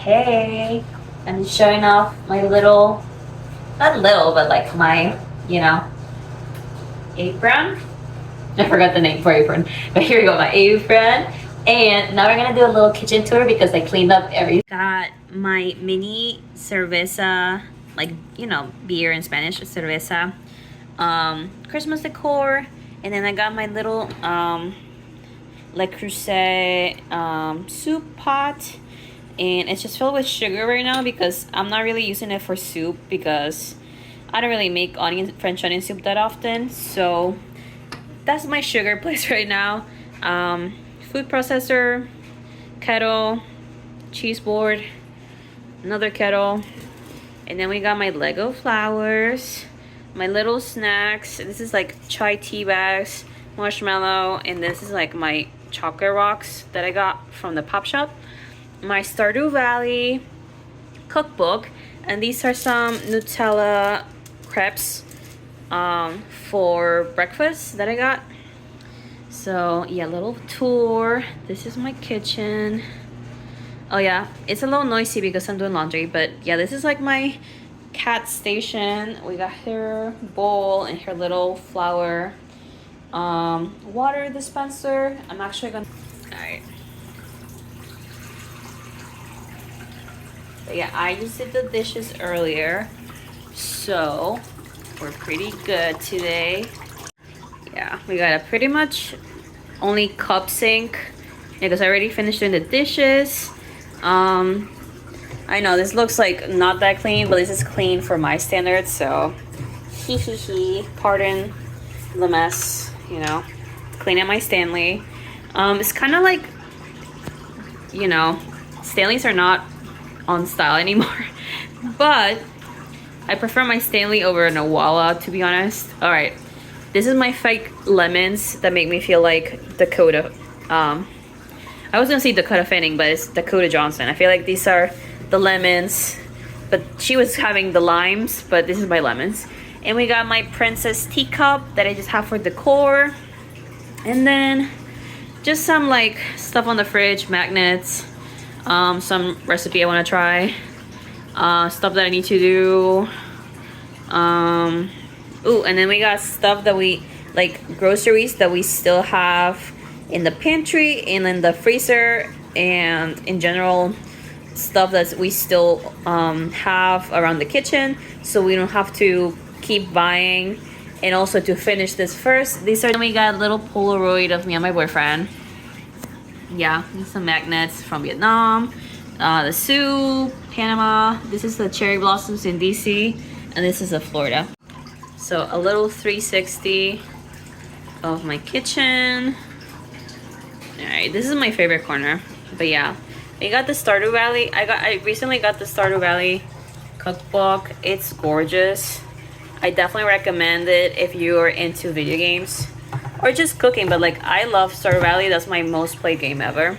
Hey, I'm just showing off my little, not little, but like my, you know, apron. I forgot the name for apron, but here we go, my apron. And now we're gonna do a little kitchen tour because I cleaned up everything. Got my mini cerveza, like, beer in Spanish, cerveza, Christmas decor. And then I got my little Le Creuset soup pot, and it's just filled with sugar right now because I'm not really using it for soup because I don't really make French onion soup that often. So that's my sugar place right now. Food processor, kettle, cheese board, another kettle, and then we got my Lego flowers, my little snacks. This is like chai tea bags, marshmallow, and this is like my chocolate rocks that I got from the pop shop. My Stardew Valley cookbook, and these are some Nutella crepes for breakfast that I got. So yeah, little tour. This is my kitchen. Oh yeah, it's a little noisy because I'm doing laundry, but yeah, this is like my cat station. We got her bowl and her little flower water dispenser. I'm actually gonna, all right. But yeah, I just did the dishes earlier, so we're pretty good today. Yeah, we got a pretty much only cup sink because I already finished doing the dishes. I know this looks like not that clean, but this is clean for my standards, so hee hee hee, pardon the mess, cleaning my Stanley. It's kind of like, Stanleys are not on style anymore, but I prefer my Stanley over an Owala, to be honest. All right, this is my fake lemons that make me feel like Dakota. I was gonna say Dakota Fanning, but it's Dakota Johnson. I feel like these are the lemons, but she was having the limes, but this is my lemons. And we got my princess teacup that I just have for decor, and then just some like stuff on the fridge, magnets, some recipe I want to try, stuff that I need to do. Ooh, and then we got stuff that we like, groceries that we still have in the pantry and in the freezer, and in general stuff that we still have around the kitchen, so we don't have to keep buying. And also, to finish this first, we got a little Polaroid of me and my boyfriend. Yeah, some magnets from Vietnam, the soup, Panama. This is the cherry blossoms in DC, and this is a Florida. So a little 360 of my kitchen. All right, this is my favorite corner. But yeah, I got the Stardew Valley. I recently got the Stardew Valley cookbook. It's gorgeous. I definitely recommend it if you are into video games or just cooking. But like, I love Stardew Valley. That's my most played game ever.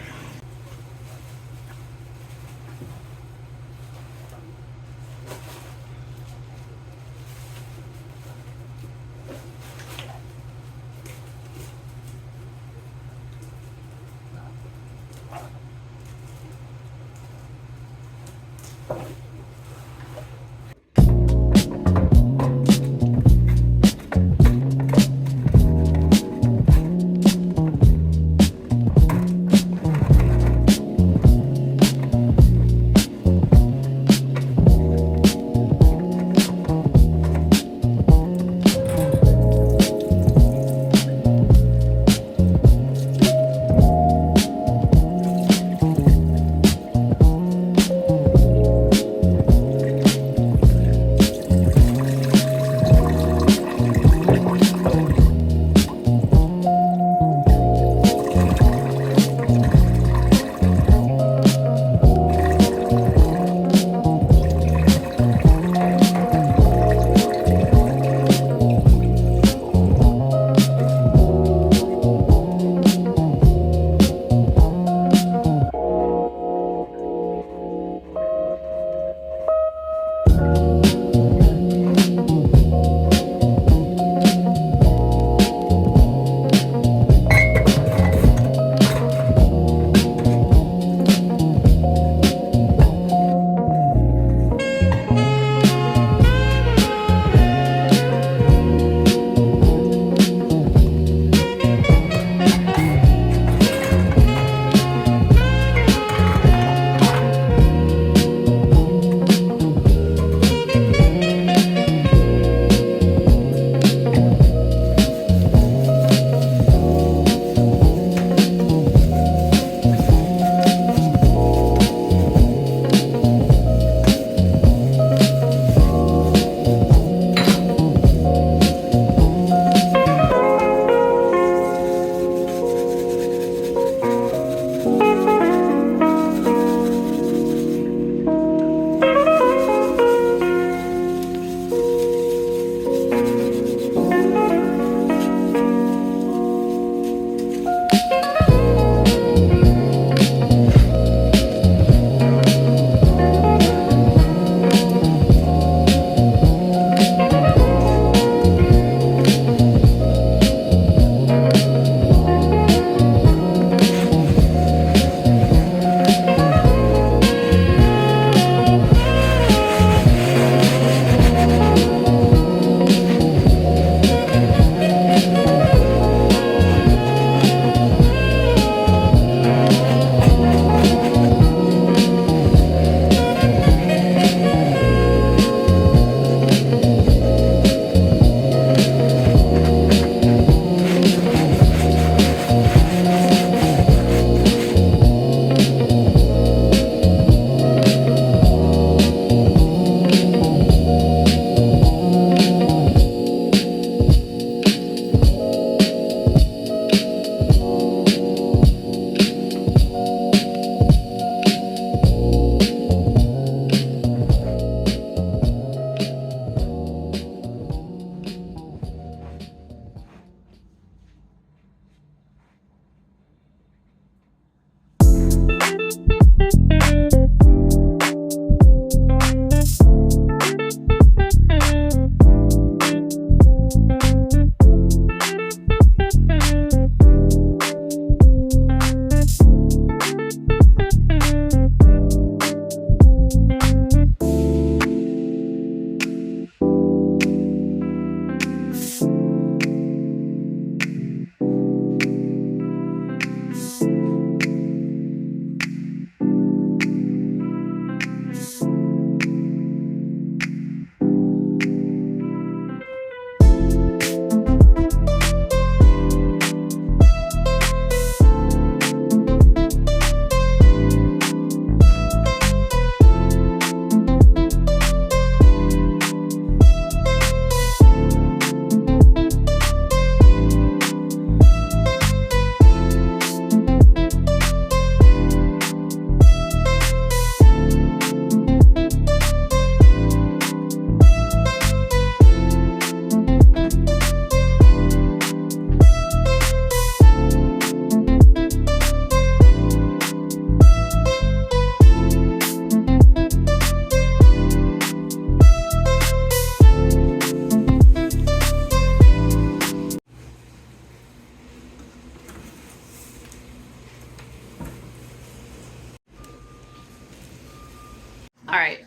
All right.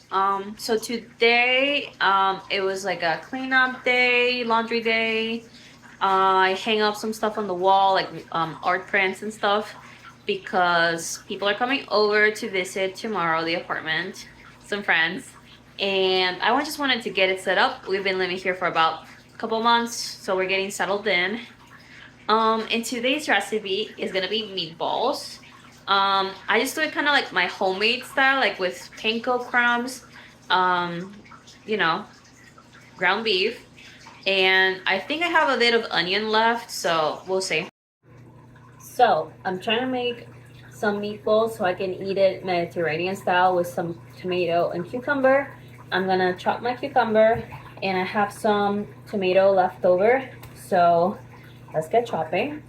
So today, it was like a cleanup day, laundry day. I hang up some stuff on the wall, like art prints and stuff, because people are coming over to visit tomorrow the apartment, some friends, and just wanted to get it set up. We've been living here for about a couple months, so we're getting settled in. And today's recipe is gonna be meatballs. I just do it kind of like my homemade style, like with panko crumbs, um, you know, ground beef, and I think I have a bit of onion left, so we'll see. So I'm trying to make some meatballs so I can eat it Mediterranean style with some tomato and cucumber. I'm gonna chop my cucumber, and I have some tomato left over, so let's get chopping.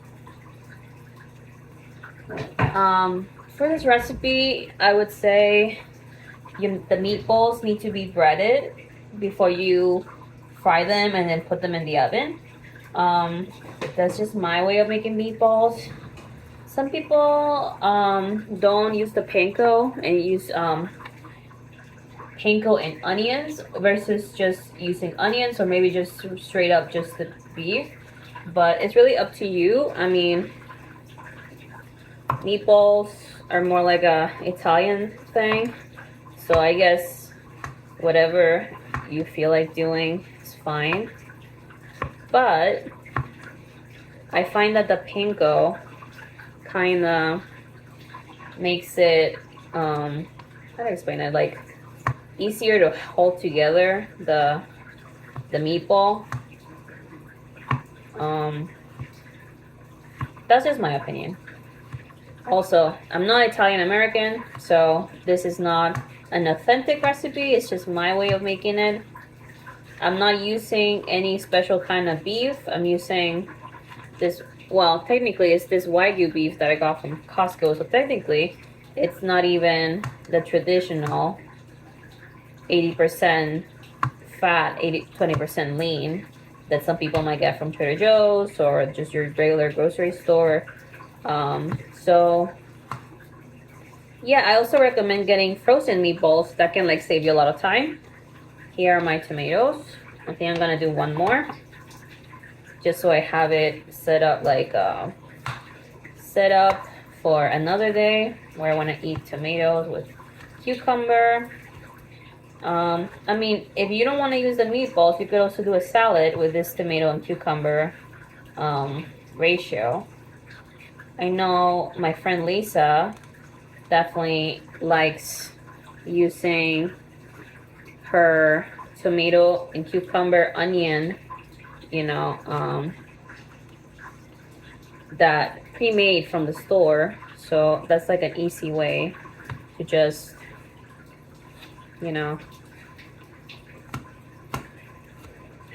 For this recipe, I would say the meatballs need to be breaded before you fry them and then put them in the oven. That's just my way of making meatballs. Some people don't use the panko and use panko and onions versus just using onions, or maybe just straight up just the beef. But it's really up to you. I mean, meatballs are more like a Italian thing, so I guess whatever you feel like doing is fine. But I find that the panko kind of makes it how to explain it, like easier to hold together the meatball. That's just my opinion. Also, I'm not Italian American, so this is not an authentic recipe. It's just my way of making it. I'm not using any special kind of beef. I'm using this, well, technically it's this Wagyu beef that I got from Costco. So technically it's not even the traditional 80% fat, 20% lean that some people might get from Trader Joe's or just your regular grocery store. So yeah, I also recommend getting frozen meatballs. That can like save you a lot of time. Here are my tomatoes. I think I'm gonna do one more, just so I have it set up like set up for another day where I want to eat tomatoes with cucumber. I mean, if you don't want to use the meatballs, you could also do a salad with this tomato and cucumber ratio. I know my friend Lisa definitely likes using her tomato and cucumber onion, you know, that pre-made from the store. So that's like an easy way to just, you know,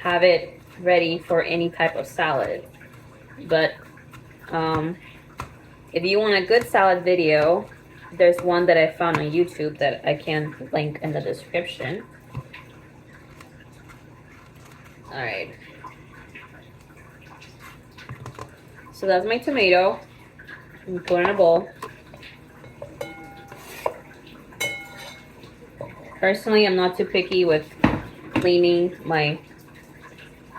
have it ready for any type of salad. But if you want a good salad video, there's one that I found on YouTube that I can link in the description. All right. So that's my tomato. I'm put in a bowl. Personally, I'm not too picky with cleaning my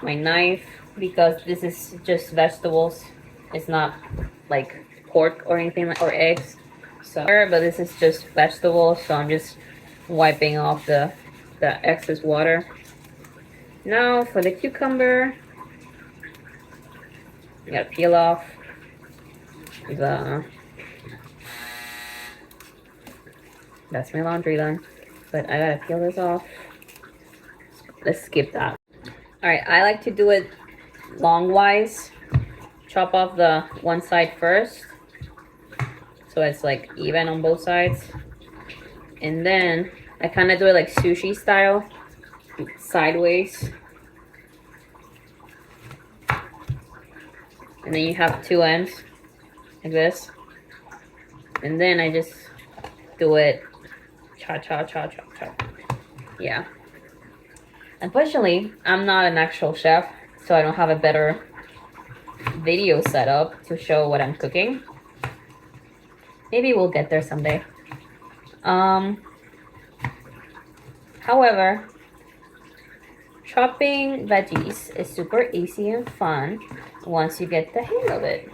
knife because this is just vegetables. It's not like pork or anything like, or eggs. So, but this is just vegetables, so I'm just wiping off the excess water. Now for the cucumber, you gotta peel off that's my laundry done, but I gotta peel this off. Let's skip that. All right, I like to do it longwise. Chop off the one side first, so it's like even on both sides, and then I kind of do it like sushi style, sideways. And then you have two ends like this, and then I just do it cha cha cha cha cha. Yeah. Unfortunately, I'm not an actual chef, so I don't have a better video setup to show what I'm cooking. Maybe we'll get there someday. However, chopping veggies is super easy and fun once you get the hang of it.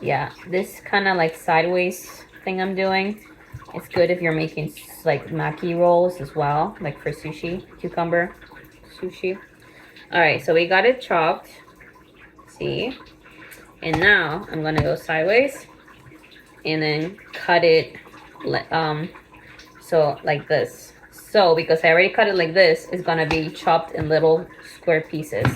Yeah, this kind of like sideways thing I'm doing, it's good if you're making like maki rolls as well, like for sushi, cucumber sushi. All right, so we got it chopped. See? And now I'm gonna go sideways and then cut it so like this. So because I already cut it like this, it's gonna be chopped in little square pieces.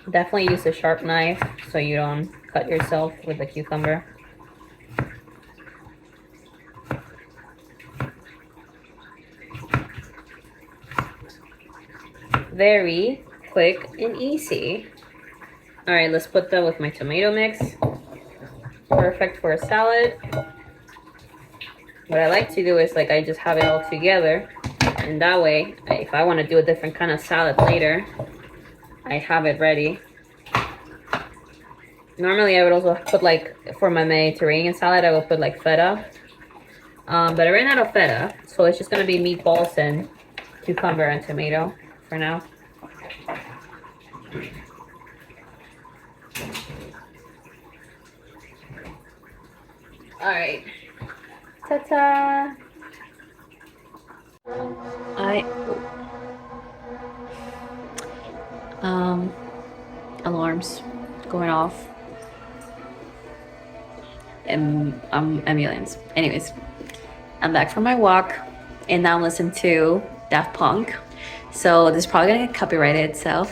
Definitely use a sharp knife so you don't cut yourself with the cucumber. Very quick and easy. All right, let's put that with my tomato mix. Perfect for a salad. What I like to do is like I just have it all together, and that way if I want to do a different kind of salad later, I have it ready. Normally I would also put like, for my Mediterranean salad, I will put like feta. But I ran out of feta, so it's just gonna be meatballs and cucumber and tomato for now. Alright. Ta-ta! Alarms going off. Ambulance. Anyways, I'm back from my walk and now I'm listening to Daft Punk. So this is probably gonna get copyrighted, so